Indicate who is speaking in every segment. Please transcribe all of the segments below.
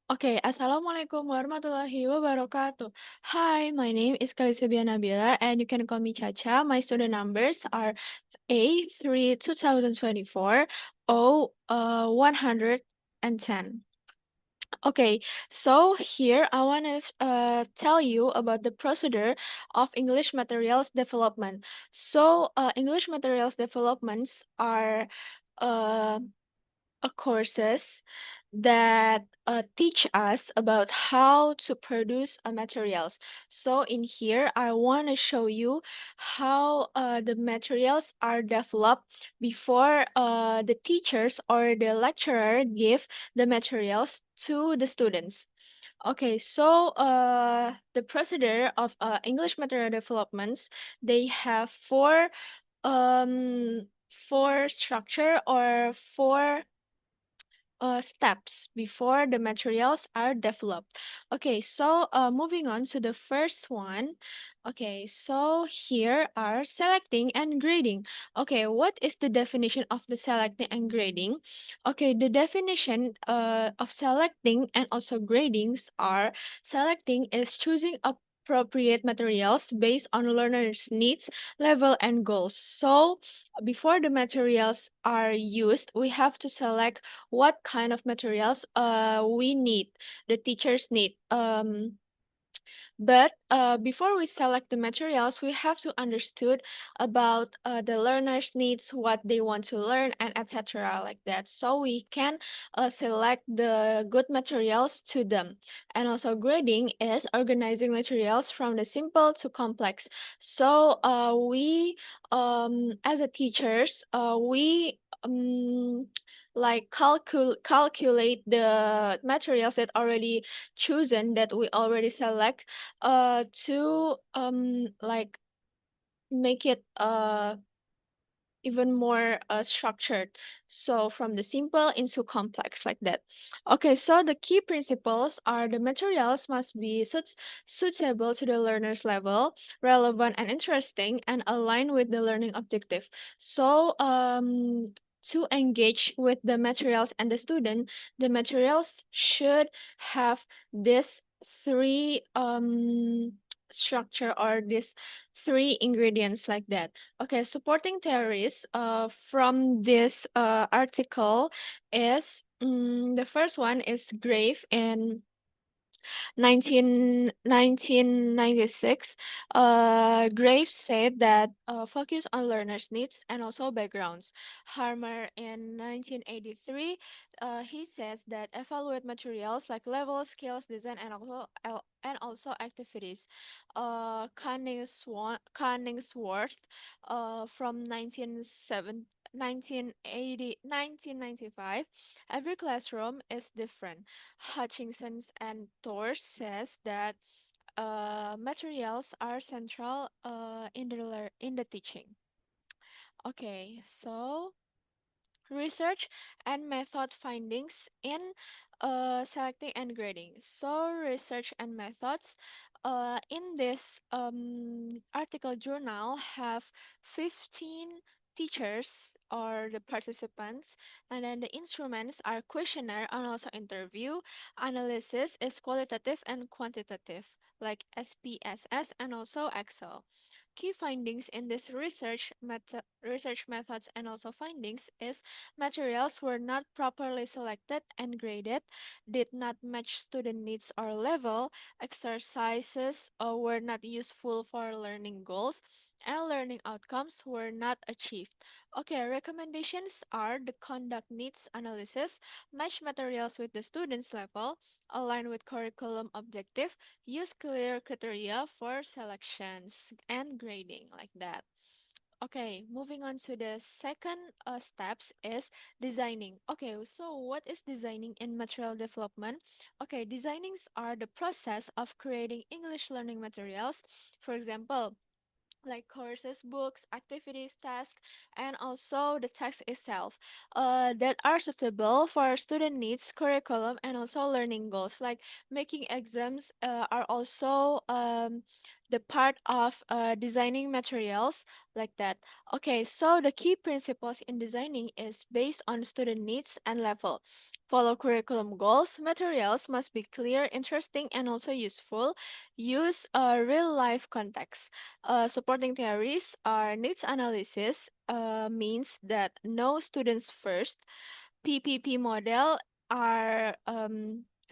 Speaker 1: Okay, Assalamualaikum warahmatullahi wabarakatuh. Hi, my name is Chalisa Byan and you can call me Chacha. My student numbers are A3 2024 110. Okay, so here I want to tell you about the procedure of English materials development. English materials developments are uh, courses that teach us about how to produce materials. So in here, I want to show you how the materials are developed before the teachers or the lecturer give the materials to the students. Okay, so the procedure of English material developments, they have um, four structure or four steps before the materials are developed. Okay, so moving on to the first one. Okay, so here are selecting and grading. Okay, what is the definition of the selecting and grading? Okay, the definition of selecting and also gradings are selecting is choosing appropriate materials based on learners' needs, level, and goals. So before the materials are used, we have to select what kind of materials we need, the teachers need. But before we select the materials, we have to understood about the learners' needs, what they want to learn, and etc. like that. So we can select the good materials to them. And also grading is organizing materials from the simple to complex. So as a teachers, we like calculate the materials that already chosen that we already select to like make it even more structured. So from the simple into complex like that. Okay, so the key principles are the materials must be suitable to the learner's level, relevant and interesting, and aligned with the learning objective. So to engage with the materials and the student, the materials should have this three structure or this three ingredients like that. Okay, supporting theories from this article is the first one is Grave in 1996, Graves said that focus on learners' needs and also backgrounds. Harmer in 1983, he says that evaluate materials like level, skills, design, and also activities. Cunningsworth from 1995, every classroom is different. Hutchinson and Thor says that materials are central in the teaching. Okay, so research and method findings in selecting and grading. So research and methods in this article journal have 15 teachers or the participants, and then the instruments are questionnaire and also interview. Analysis is qualitative and quantitative like SPSS and also Excel. Key findings in this research methods and also findings is materials were not properly selected and graded, did not match student needs or level, exercises were not useful for learning goals, and learning outcomes were not achieved. Okay, recommendations are the conduct needs analysis, match materials with the student's level, align with curriculum objective, use clear criteria for selections and grading like that. Okay, moving on to the second steps is designing. Okay, so what is designing in material development? Okay, designings are the process of creating English learning materials. For example, like courses, books, activities, tasks, and also the text itself that are suitable for student needs, curriculum, and also learning goals. Like making exams are also the part of designing materials like that. Okay, so the key principles in designing is based on student needs and level. Follow curriculum goals. Materials must be clear, interesting, and also useful. Use a real life context. Supporting theories are needs analysis means that know students first. PPP model are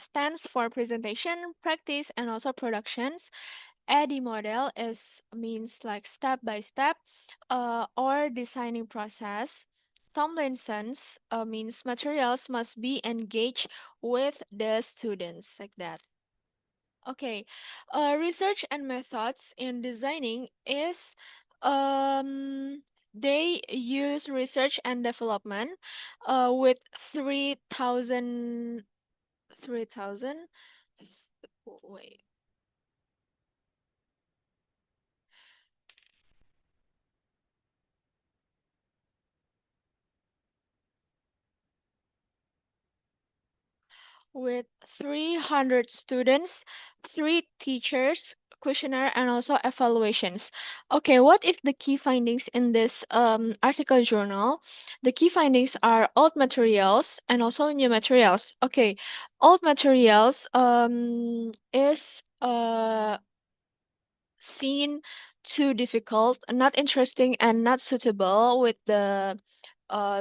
Speaker 1: stands for presentation, practice, and also productions. ADDIE model is means like step by step or designing process. Tomlinson's means materials must be engaged with the students like that. Okay, research and methods in designing is they use research and development with 3,000 wait with 300 students, three teachers, questionnaire, and also evaluations. Okay, what is the key findings in this article journal? The key findings are old materials and also new materials. Okay, old materials is seen too difficult, not interesting, and not suitable with the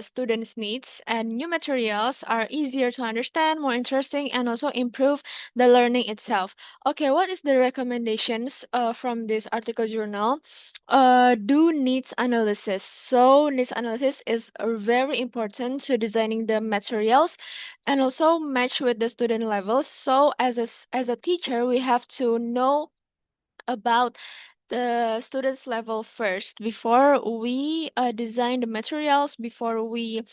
Speaker 1: students' needs. And new materials are easier to understand, more interesting, and also improve the learning itself. Okay, what is the recommendations from this article journal? Do needs analysis. So needs analysis is very important to designing the materials and also match with the student levels. So as a teacher, we have to know about the students level first before we design the materials, before we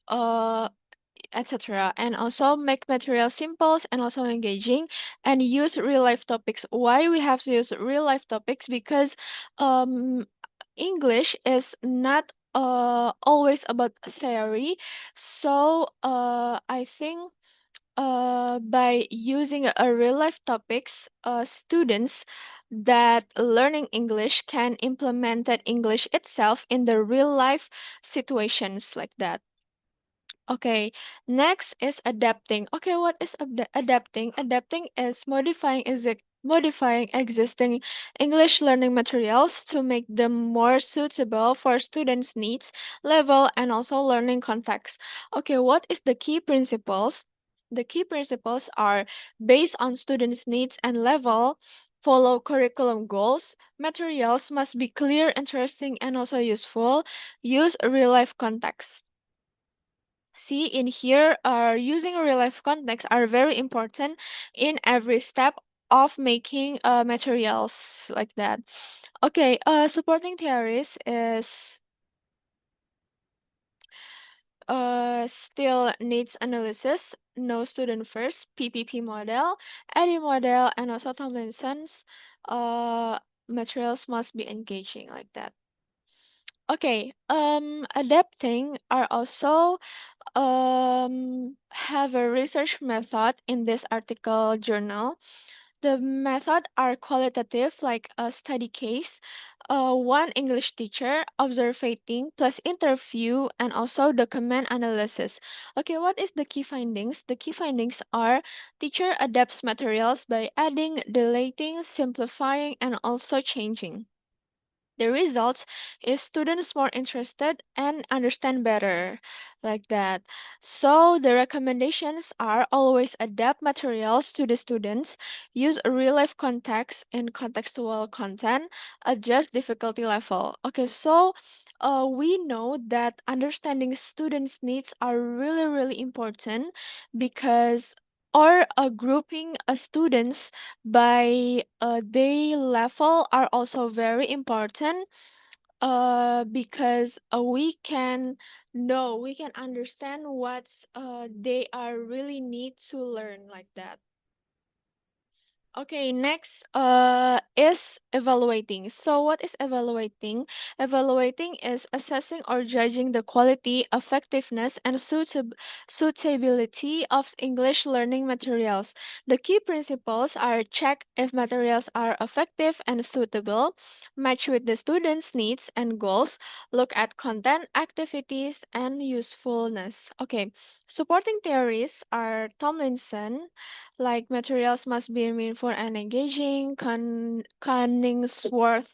Speaker 1: uh etc. And also make materials simple and also engaging and use real life topics. Why we have to use real life topics? Because um English is not always about theory. So I think by using a real life topics, students that learning English can implement that English itself in the real life situations like that. Okay, next is adapting. Okay, what is adapting? Adapting is modifying existing English learning materials to make them more suitable for students' needs, level, and also learning context. Okay, what is the key principles? The key principles are based on students' needs and level, follow curriculum goals, materials must be clear, interesting, and also useful, use real life context. See in here, using real life context are very important in every step of making materials like that. Okay, supporting theories is still needs analysis, no student first, PPP model, ADDIE model, and also Tomlinson's materials must be engaging like that. Okay, adapting are also have a research method in this article journal. The method are qualitative, like a study case, one English teacher, observating, plus interview, and also document analysis. Okay, what is the key findings? The key findings are teacher adapts materials by adding, deleting, simplifying, and also changing. The results is students more interested and understand better like that. So the recommendations are always adapt materials to the students, use real life context and contextual content, adjust difficulty level. Okay, so we know that understanding students needs are really important because or grouping students by their level are also very important because we can understand what they are really need to learn like that. Okay, next is evaluating. So what is evaluating? Evaluating is assessing or judging the quality, effectiveness, and suitability of English learning materials. The key principles are check if materials are effective and suitable, match with the students' needs and goals, look at content, activities, and usefulness. Okay, supporting theories are Tomlinson, like materials must be meaningful and engaging. Cunningsworth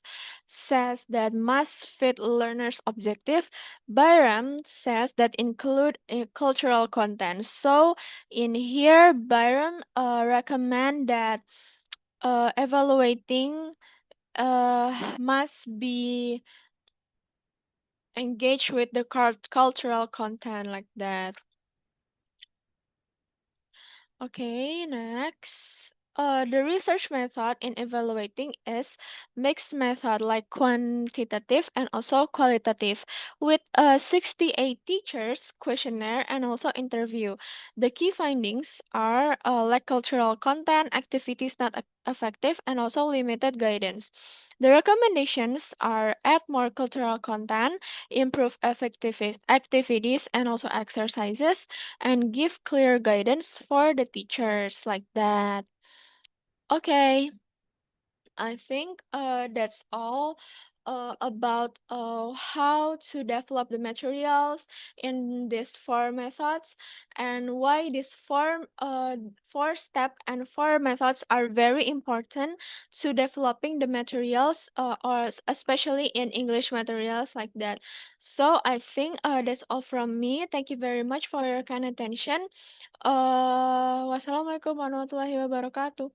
Speaker 1: says that must fit learners' objective. Byram says that include cultural content. So in here, Byram recommend that evaluating must be engaged with the cultural content like that. Okay, next. The research method in evaluating is mixed method like quantitative and also qualitative with 68 teachers, questionnaire, and also interview. The key findings are lack cultural content, activities not effective, and also limited guidance. The recommendations are add more cultural content, improve effective activities and also exercises, and give clear guidance for the teachers like that. Okay, I think that's all about how to develop the materials in these four methods and why these four step and four methods are very important to developing the materials or especially in English materials like that. So I think that's all from me. Thank you very much for your kind attention. Wassalamualaikum warahmatullahi wabarakatuh.